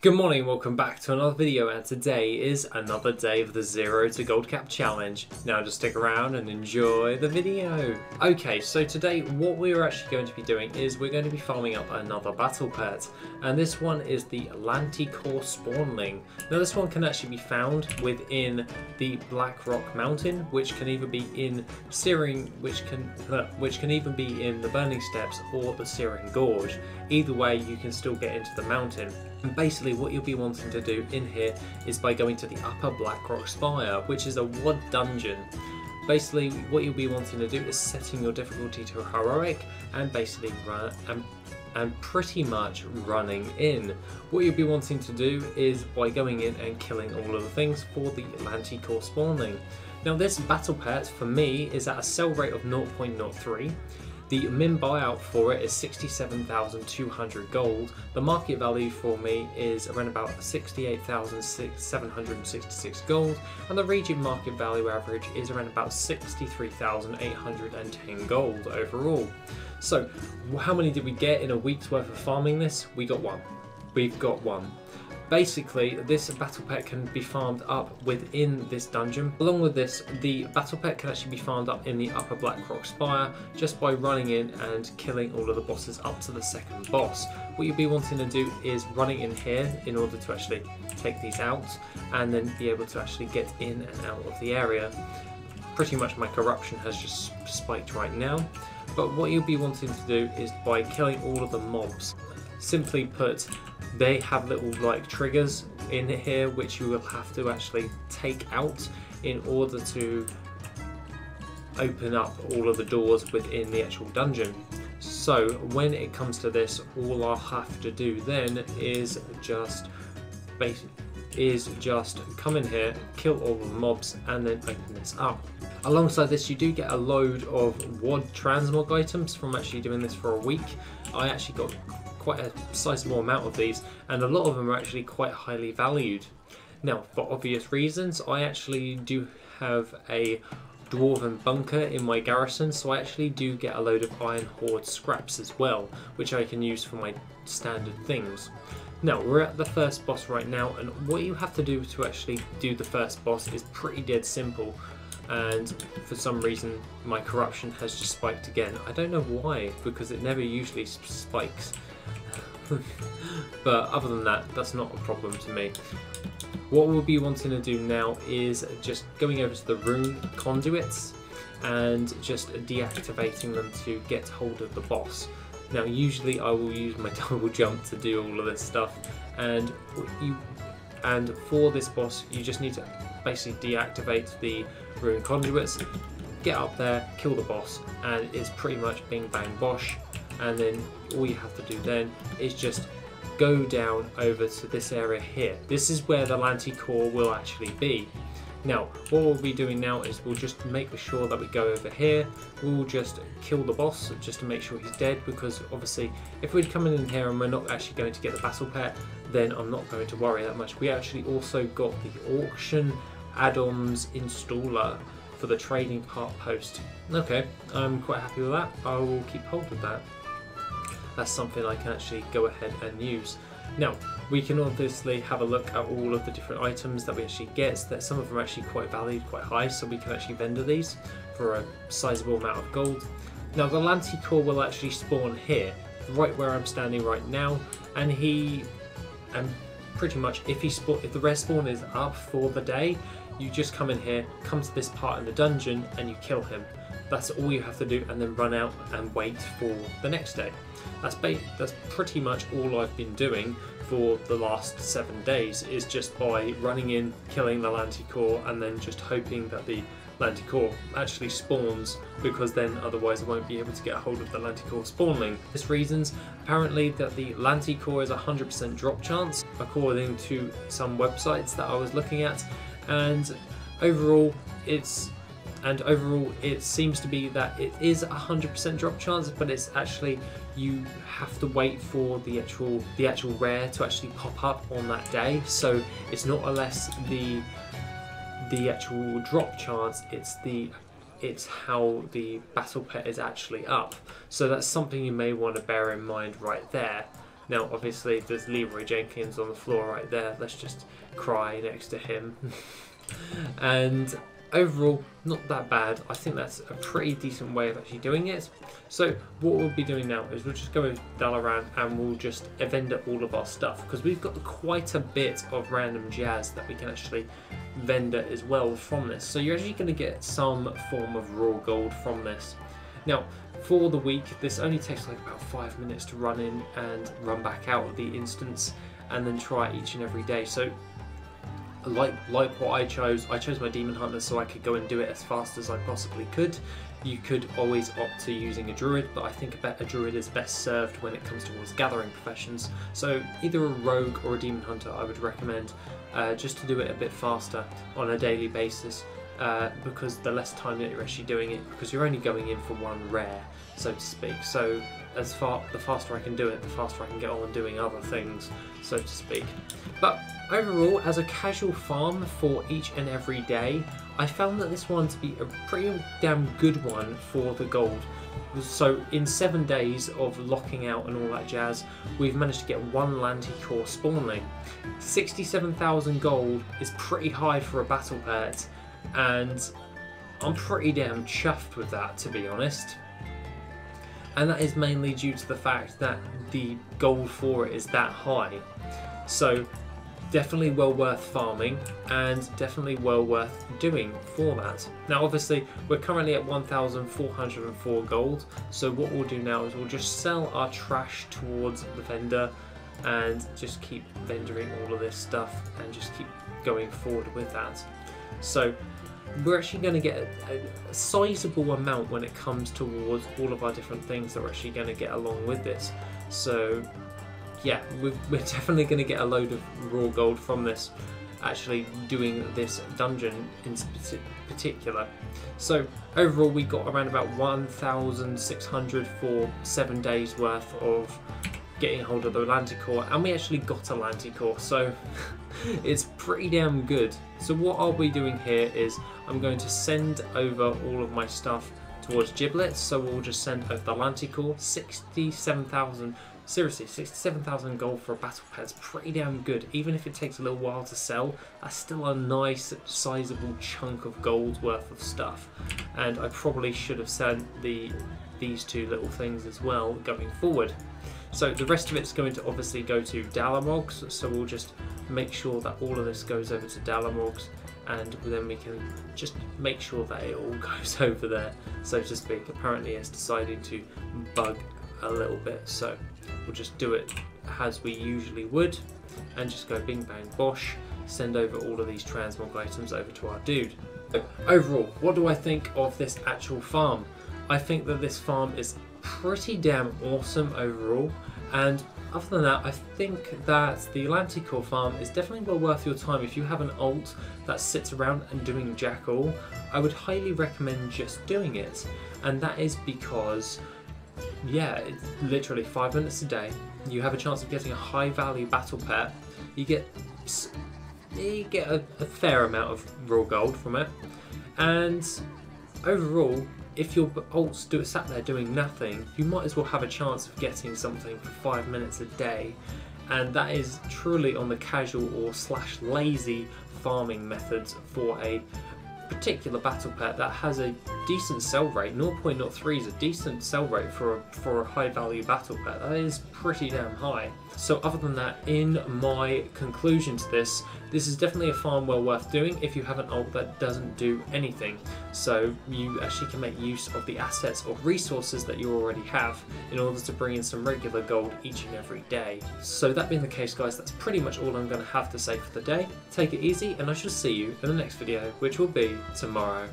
Good morning, welcome back to another video, and today is another day of the 0 to Gold Cap Challenge. Now just stick around and enjoy the video. Okay, so today what we're actually going to be doing is we're going to be farming up another battle pet, and this one is the Lanticore spawnling. Now this one can actually be found within the Black Rock Mountain, which can either be in Searing, which can even be in the Burning Steppes or the Searing Gorge. Either way, you can still get into the mountain. And basically what you'll be wanting to do in here is by going to the Upper Black Rock Spire, which is a WoD dungeon. Basically what you'll be wanting to do is setting your difficulty to heroic and basically run and pretty much running in. What you'll be wanting to do is by going in and killing all of the things for the Lanticore spawning. Now this battle pet for me is at a sell rate of 0.03. The min buyout for it is 67,200 gold. The market value for me is around about 68,766 gold, and the region market value average is around about 63,810 gold overall. So how many did we get in a week's worth of farming this? We got one. We've got one. Basically, this battle pet can be farmed up within this dungeon. Along with this, the battle pet can actually be farmed up in the Upper Black Rock Spire just by running in and killing all of the bosses up to the second boss. What you'll be wanting to do is running in here in order to actually take these out and then be able to actually get in and out of the area. Pretty much my corruption has just spiked right now, but what you'll be wanting to do is by killing all of the mobs. Simply put, they have little like triggers in here which you will have to actually take out in order to open up all of the doors within the actual dungeon. So when it comes to this, all I'll have to do then is just come in here, kill all the mobs, and then open this up. Alongside this, you do get a load of WoD transmog items from actually doing this for a week. I actually got quite a sizable amount of these, and a lot of them are actually quite highly valued. Now, for obvious reasons, I actually do have a dwarven bunker in my garrison, so I actually do get a load of iron horde scraps as well, which I can use for my standard things. Now, we're at the first boss right now, and what you have to do to actually do the first boss is pretty dead simple. And for some reason my corruption has just spiked again. I don't know why, because it never usually spikes. But other than that, that's not a problem to me. What we'll be wanting to do now is just going over to the rune conduits and just deactivating them to get hold of the boss. Now usually I will use my double jump to do all of this stuff, and for this boss you just need to basically deactivate the rune conduits, get up there, kill the boss, and it's pretty much bing bang bosh. And then all you have to do then is just go down over to this area here. This is where the Lanticore will actually be. Now what we'll be doing now is we'll just make sure that we go over here. We'll just kill the boss just to make sure he's dead, because obviously if we'd come in here and we're not actually going to get the battle pet, then I'm not going to worry that much. We actually also got the auction add-ons installer for the trading part post. Okay, I'm quite happy with that. I will keep hold of that. That's something I can actually go ahead and use. Now, we can obviously have a look at all of the different items that we actually get. That some of them are actually quite valued, quite high, so we can actually vendor these for a sizable amount of gold. Now, the Lanticore will actually spawn here, right where I'm standing right now, and pretty much if the respawn is up for the day, you just come in here, come to this part in the dungeon, and you kill him. That's all you have to do, and then run out and wait for the next day. That's pretty much all I've been doing for the last 7 days, is just by running in, killing the Lanticore, and then just hoping that the Lanticore actually spawns, because then otherwise I won't be able to get a hold of the Lanticore spawnling. There's reasons apparently that the Lanticore is 100% drop chance according to some websites that I was looking at, and overall it seems to be that it is 100% drop chance, but it's actually, you have to wait for the actual rare to actually pop up on that day. So it's not unless the actual drop chance, it's how the battle pet is actually up. So that's something you may want to bear in mind right there. Now obviously there's Leroy Jenkins on the floor right there, let's just cry next to him. And overall, not that bad. I think that's a pretty decent way of actually doing it. So what we'll be doing now is we'll just go with Dalaran and we'll just vendor all of our stuff, because we've got quite a bit of random jazz that we can actually vendor as well from this. So you're actually going to get some form of raw gold from this. Now for the week, this only takes like about 5 minutes to run in and run back out of the instance and then try each and every day. So like what I chose my Demon Hunter so I could go and do it as fast as I possibly could. You could always opt to using a Druid, but I think a Druid is best served when it comes towards gathering professions. So either a Rogue or a Demon Hunter I would recommend, just to do it a bit faster on a daily basis, because the less time that you're actually doing it, because you're only going in for one rare, so to speak. So the faster I can do it, the faster I can get on doing other things, so to speak. But overall, as a casual farm for each and every day, I found that this one to be a pretty damn good one for the gold. So in 7 days of locking out and all that jazz, we've managed to get 1 Lanticore spawnling. 67,000 gold is pretty high for a battle pet, and I'm pretty damn chuffed with that, to be honest. And that is mainly due to the fact that the gold for it is that high. So definitely well worth farming, and definitely well worth doing for that. Now obviously we're currently at 1,404 gold, so what we'll do now is we'll just sell our trash towards the vendor and just keep vendoring all of this stuff and just keep going forward with that. So we're actually going to get a sizable amount when it comes towards all of our different things that we're actually going to get along with this. So yeah, we're definitely going to get a load of raw gold from this, actually doing this dungeon in particular. So overall we got around about 1,600 for 7 days worth of getting hold of the Lanticore, and we actually got a Lanticore, so it's pretty damn good. So what I'll be doing here is I'm going to send over all of my stuff towards Giblets, so we'll just send over the Lanticore. 67,000, seriously, 67,000 gold for a battle pet is pretty damn good. Even if it takes a little while to sell, that's still a nice sizable chunk of gold worth of stuff. And I probably should have sent these 2 little things as well going forward. So the rest of it's going to obviously go to Dalamogs, so we'll just make sure that all of this goes over to Dalamogs, and then we can just make sure that it all goes over there, so to speak. Apparently it's decided to bug a little bit, so we'll just do it as we usually would and just go bing bang bosh, send over all of these transmog items over to our dude. So overall, what do I think of this actual farm? I think that this farm is pretty damn awesome overall, and other than that I think that the Lanticore farm is definitely well worth your time. If you have an alt that sits around and doing jack all, I would highly recommend just doing it, and that is because yeah, it's literally 5 minutes a day, you have a chance of getting a high value battle pet, you get a fair amount of raw gold from it, and overall if your alts sat there doing nothing, you might as well have a chance of getting something for 5 minutes a day, and that is truly on the casual or / lazy farming methods for a particular battle pet that has a decent sell rate. 0.03 is a decent sell rate for a high value battle pet. That is pretty damn high. So other than that, in my conclusion to this is definitely a farm well worth doing if you have an ult that doesn't do anything. So you actually can make use of the assets or resources that you already have in order to bring in some regular gold each and every day. So that being the case guys, that's pretty much all I'm going to have to say for the day. Take it easy, and I shall see you in the next video, which will be tomorrow.